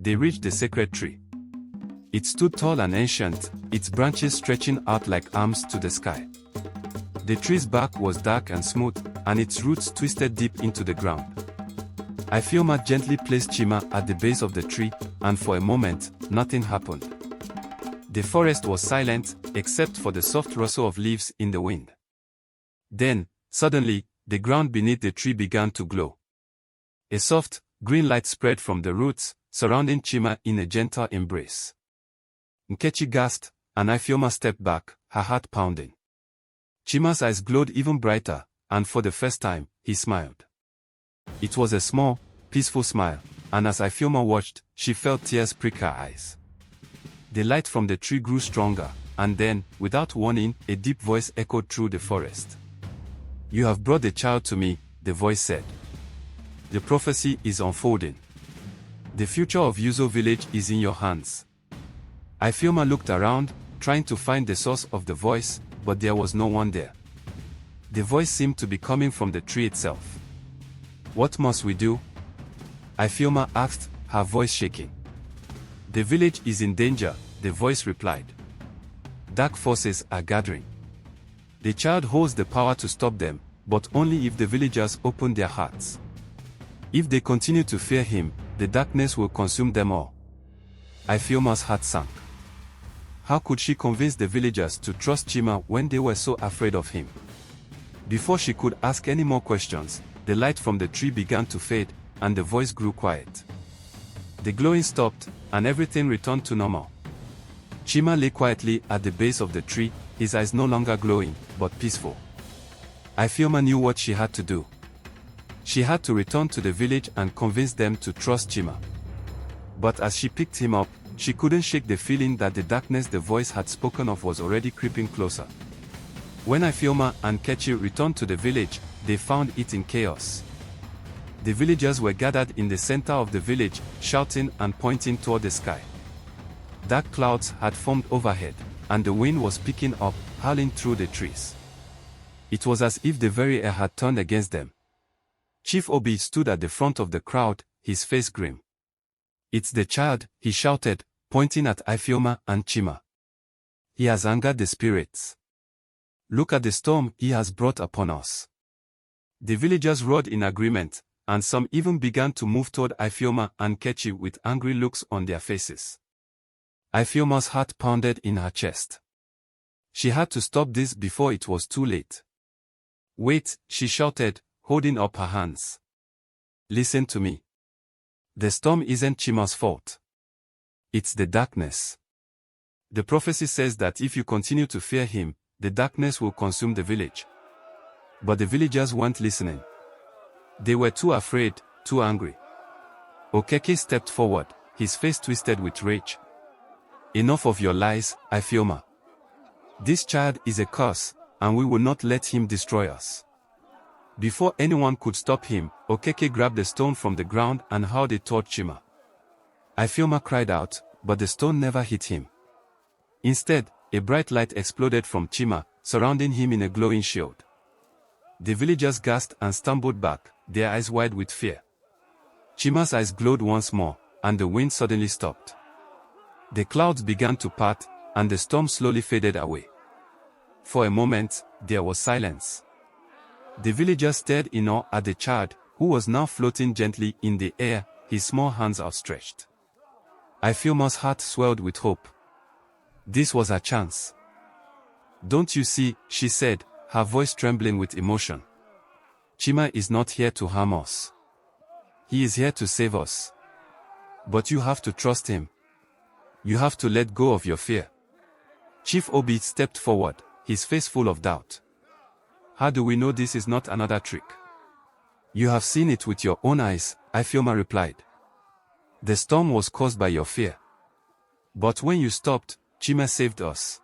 they reached the sacred tree. It stood tall and ancient, its branches stretching out like arms to the sky. The tree's bark was dark and smooth, and its roots twisted deep into the ground. Ifeoma gently placed Chima at the base of the tree, and for a moment, nothing happened. The forest was silent, except for the soft rustle of leaves in the wind. Then, suddenly, the ground beneath the tree began to glow. A soft, green light spread from the roots, surrounding Chima in a gentle embrace. Nkechi gasped, and Ifeoma stepped back, her heart pounding. Chima's eyes glowed even brighter, and for the first time, he smiled. It was a small, peaceful smile, and as Ifeoma watched, she felt tears prick her eyes. The light from the tree grew stronger, and then, without warning, a deep voice echoed through the forest. "You have brought the child to me," the voice said. "The prophecy is unfolding. The future of Yuzo village is in your hands." Ifeoma looked around, trying to find the source of the voice, but there was no one there. The voice seemed to be coming from the tree itself. "What must we do?" Ifeoma asked, her voice shaking. "The village is in danger," the voice replied. "Dark forces are gathering. The child holds the power to stop them, but only if the villagers open their hearts. If they continue to fear him, the darkness will consume them all." Ifeoma's heart sank. How could she convince the villagers to trust Chima when they were so afraid of him? Before she could ask any more questions, the light from the tree began to fade, and the voice grew quiet. The glowing stopped, and everything returned to normal. Chima lay quietly at the base of the tree, his eyes no longer glowing, but peaceful. Ifeoma knew what she had to do. She had to return to the village and convince them to trust Chima. But as she picked him up, she couldn't shake the feeling that the darkness the voice had spoken of was already creeping closer. When Ifeoma and Nkechi returned to the village, they found it in chaos. The villagers were gathered in the center of the village, shouting and pointing toward the sky. Dark clouds had formed overhead, and the wind was picking up, howling through the trees. It was as if the very air had turned against them. Chief Obi stood at the front of the crowd, his face grim. "It's the child," he shouted, pointing at Ifeoma and Chima. "He has angered the spirits. Look at the storm he has brought upon us." The villagers roared in agreement, and some even began to move toward Ifeoma and Nkechi with angry looks on their faces. Ifeoma's heart pounded in her chest. She had to stop this before it was too late. "Wait," she shouted, holding up her hands. "Listen to me. The storm isn't Chima's fault. It's the darkness. The prophecy says that if you continue to fear him, the darkness will consume the village." But the villagers weren't listening. They were too afraid, too angry. Okeke stepped forward, his face twisted with rage. "Enough of your lies, Ifeoma. This child is a curse, and we will not let him destroy us." Before anyone could stop him, Okeke grabbed a stone from the ground and hurled it toward Chima. Ifeoma cried out, but the stone never hit him. Instead, a bright light exploded from Chima, surrounding him in a glowing shield. The villagers gasped and stumbled back, their eyes wide with fear. Chima's eyes glowed once more, and the wind suddenly stopped. The clouds began to part, and the storm slowly faded away. For a moment, there was silence. The villagers stared in awe at the child, who was now floating gently in the air, his small hands outstretched. Ifeoma's heart swelled with hope. This was her chance. "Don't you see," she said, her voice trembling with emotion. "Chima is not here to harm us. He is here to save us. But you have to trust him. You have to let go of your fear." Chief Obi stepped forward, his face full of doubt. "How do we know this is not another trick?" "You have seen it with your own eyes," Ifeoma replied. "The storm was caused by your fear. But when you stopped, Chima saved us.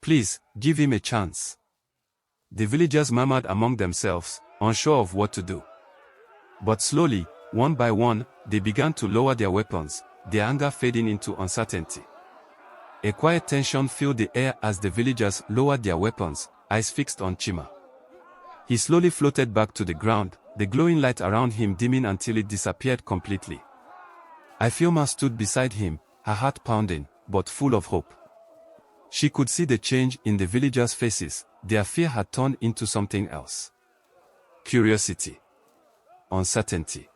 Please, give him a chance." The villagers murmured among themselves, unsure of what to do. But slowly, one by one, they began to lower their weapons, their anger fading into uncertainty. A quiet tension filled the air as the villagers lowered their weapons, eyes fixed on Chima. He slowly floated back to the ground, the glowing light around him dimming until it disappeared completely. Ifeoma stood beside him, her heart pounding, but full of hope. She could see the change in the villagers' faces. Their fear had turned into something else. Curiosity. Uncertainty.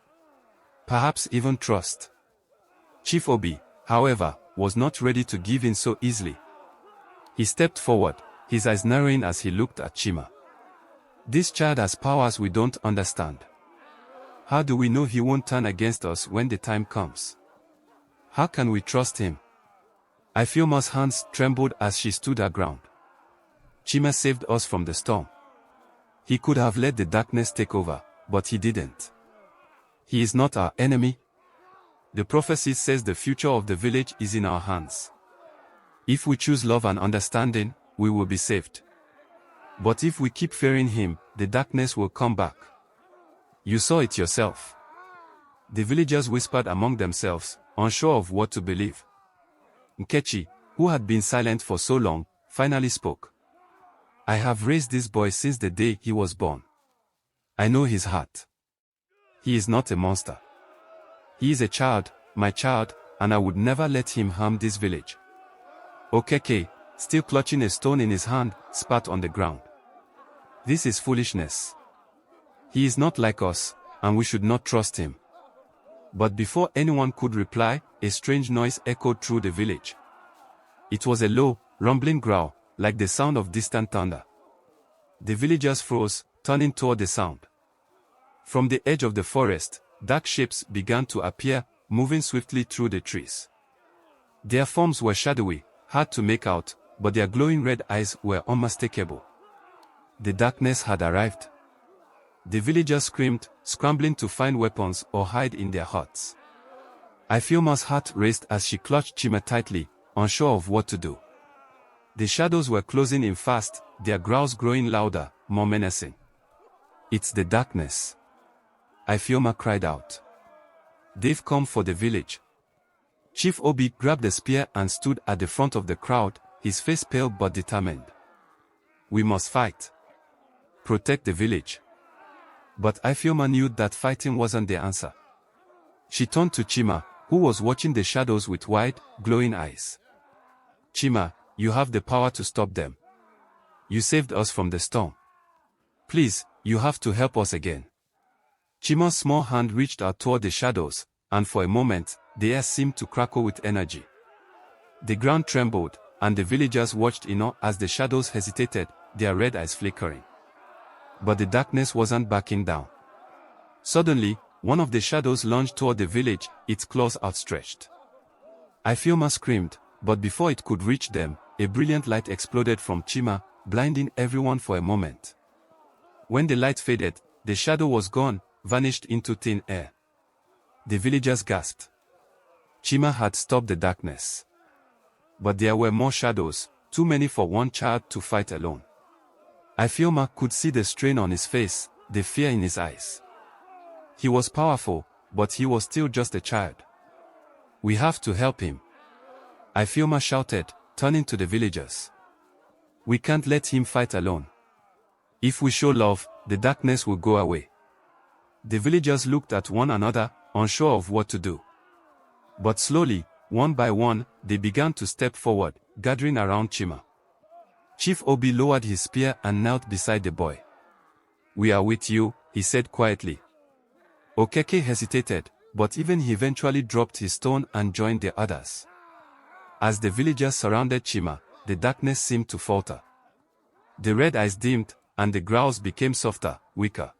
Perhaps even trust. Chief Obi, however, was not ready to give in so easily. He stepped forward, his eyes narrowing as he looked at Chima. This child has powers we don't understand. How do we know he won't turn against us when the time comes? How can we trust him? Ifeoma's hands trembled as she stood her ground. Chima saved us from the storm. He could have let the darkness take over, but he didn't. He is not our enemy. The prophecy says the future of the village is in our hands. If we choose love and understanding, we will be saved. But if we keep fearing him, the darkness will come back. You saw it yourself. The villagers whispered among themselves, unsure of what to believe. Nkechi, who had been silent for so long, finally spoke. I have raised this boy since the day he was born. I know his heart. He is not a monster. He is a child, my child, and I would never let him harm this village. Okeke, still clutching a stone in his hand, spat on the ground. This is foolishness. He is not like us, and we should not trust him. But before anyone could reply, a strange noise echoed through the village. It was a low, rumbling growl, like the sound of distant thunder. The villagers froze, turning toward the sound. From the edge of the forest, dark shapes began to appear, moving swiftly through the trees. Their forms were shadowy, hard to make out, but their glowing red eyes were unmistakable. The darkness had arrived. The villagers screamed, scrambling to find weapons or hide in their huts. Ifeoma's heart raced as she clutched Chima tightly, unsure of what to do. The shadows were closing in fast, their growls growing louder, more menacing. It's the darkness. Ifeoma cried out. They've come for the village. Chief Obi grabbed a spear and stood at the front of the crowd, his face pale but determined. We must fight. Protect the village. But Ifeoma knew that fighting wasn't the answer. She turned to Chima, who was watching the shadows with wide, glowing eyes. Chima, you have the power to stop them. You saved us from the storm. Please, you have to help us again. Chima's small hand reached out toward the shadows, and for a moment, the air seemed to crackle with energy. The ground trembled, and the villagers watched in awe as the shadows hesitated, their red eyes flickering. But the darkness wasn't backing down. Suddenly, one of the shadows lunged toward the village, its claws outstretched. Ifeoma screamed, but before it could reach them, a brilliant light exploded from Chima, blinding everyone for a moment. When the light faded, the shadow was gone, vanished into thin air. The villagers gasped. Chima had stopped the darkness. But there were more shadows, too many for one child to fight alone. Ifeoma could see the strain on his face, the fear in his eyes. He was powerful, but he was still just a child. We have to help him. Ifeoma shouted, turning to the villagers. We can't let him fight alone. If we show love, the darkness will go away. The villagers looked at one another, unsure of what to do. But slowly, one by one, they began to step forward, gathering around Chima. Chief Obi lowered his spear and knelt beside the boy. We are with you, he said quietly. Okeke hesitated, but even he eventually dropped his stone and joined the others. As the villagers surrounded Chima, the darkness seemed to falter. The red eyes dimmed, and the growls became softer, weaker.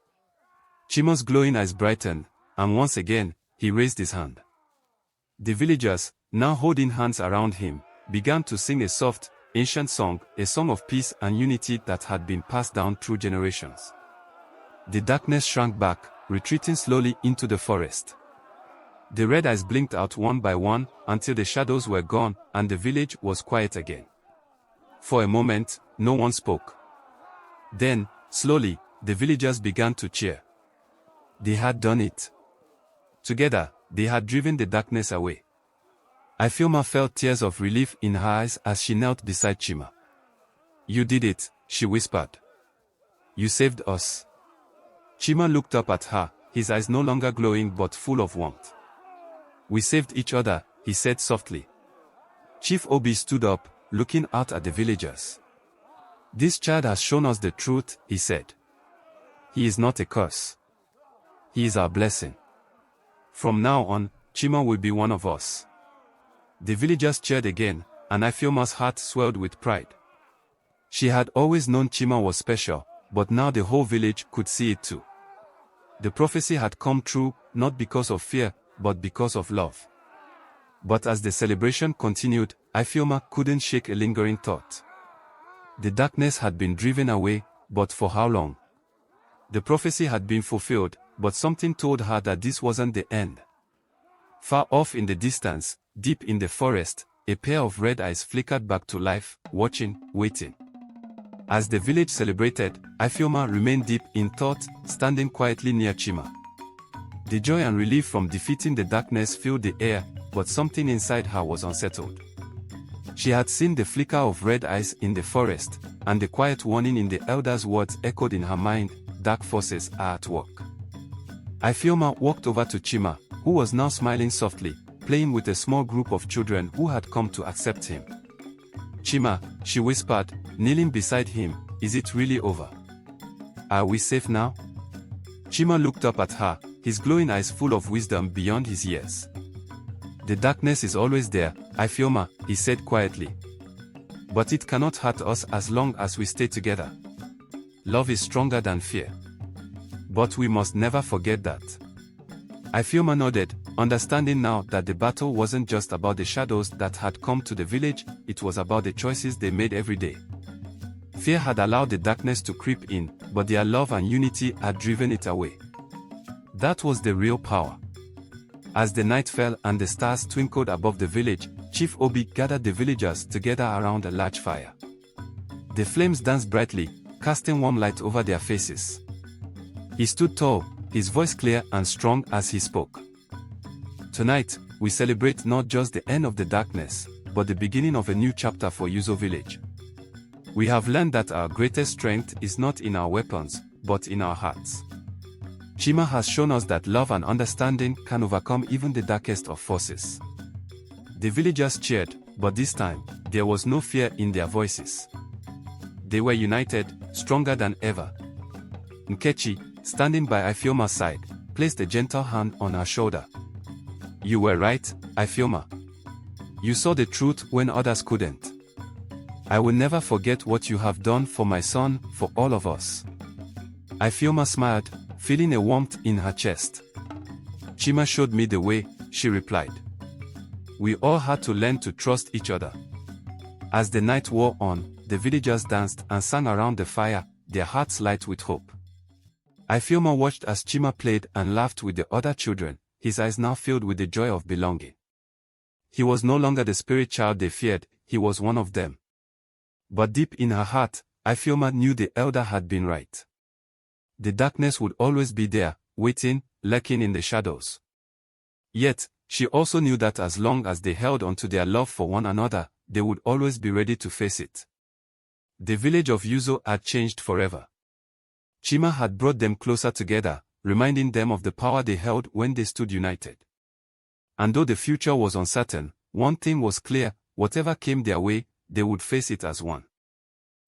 Chima's glowing eyes brightened, and once again, he raised his hand. The villagers, now holding hands around him, began to sing a soft, ancient song, a song of peace and unity that had been passed down through generations. The darkness shrank back, retreating slowly into the forest. The red eyes blinked out one by one, until the shadows were gone, and the village was quiet again. For a moment, no one spoke. Then, slowly, the villagers began to cheer. They had done it. Together, they had driven the darkness away. Ifeoma felt tears of relief in her eyes as she knelt beside Chima. You did it, she whispered. You saved us. Chima looked up at her, his eyes no longer glowing but full of warmth. We saved each other, he said softly. Chief Obi stood up, looking out at the villagers. This child has shown us the truth, he said. He is not a curse. He is our blessing. From now on, Chima will be one of us. The villagers cheered again, and Ifeoma's heart swelled with pride. She had always known Chima was special, but now the whole village could see it too. The prophecy had come true, not because of fear, but because of love. But as the celebration continued, Ifeoma couldn't shake a lingering thought. The darkness had been driven away, but for how long? The prophecy had been fulfilled, but something told her that this wasn't the end. Far off in the distance, deep in the forest, a pair of red eyes flickered back to life, watching, waiting. As the village celebrated, Ifeoma remained deep in thought, standing quietly near Chima. The joy and relief from defeating the darkness filled the air, but something inside her was unsettled. She had seen the flicker of red eyes in the forest, and the quiet warning in the elder's words echoed in her mind, dark forces are at work. Ifeoma walked over to Chima, who was now smiling softly, playing with a small group of children who had come to accept him. Chima, she whispered, kneeling beside him, is it really over? Are we safe now? Chima looked up at her, his glowing eyes full of wisdom beyond his years. The darkness is always there, Ifeoma, he said quietly. But it cannot hurt us as long as we stay together. Love is stronger than fear. But we must never forget that. Ifeoma nodded, understanding now that the battle wasn't just about the shadows that had come to the village, it was about the choices they made every day. Fear had allowed the darkness to creep in, but their love and unity had driven it away. That was the real power. As the night fell and the stars twinkled above the village, Chief Obi gathered the villagers together around a large fire. The flames danced brightly, casting warm light over their faces. He stood tall, his voice clear and strong as he spoke. Tonight, we celebrate not just the end of the darkness, but the beginning of a new chapter for Yuzo village. We have learned that our greatest strength is not in our weapons, but in our hearts. Chima has shown us that love and understanding can overcome even the darkest of forces. The villagers cheered, but this time, there was no fear in their voices. They were united, stronger than ever. Nkechi, standing by Ifeoma's side, placed a gentle hand on her shoulder. You were right, Ifeoma. You saw the truth when others couldn't. I will never forget what you have done for my son, for all of us. Ifeoma smiled, feeling a warmth in her chest. Chima showed me the way, she replied. We all had to learn to trust each other. As the night wore on, the villagers danced and sang around the fire, their hearts light with hope. Ifeoma watched as Chima played and laughed with the other children, his eyes now filled with the joy of belonging. He was no longer the spirit child they feared, he was one of them. But deep in her heart, Ifeoma knew the elder had been right. The darkness would always be there, waiting, lurking in the shadows. Yet, she also knew that as long as they held on to their love for one another, they would always be ready to face it. The village of Yuzo had changed forever. Chima had brought them closer together, reminding them of the power they held when they stood united. And though the future was uncertain, one thing was clear, whatever came their way, they would face it as one.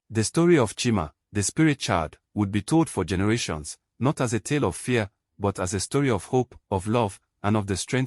The story of Chima, the spirit child, would be told for generations, not as a tale of fear, but as a story of hope, of love, and of the strength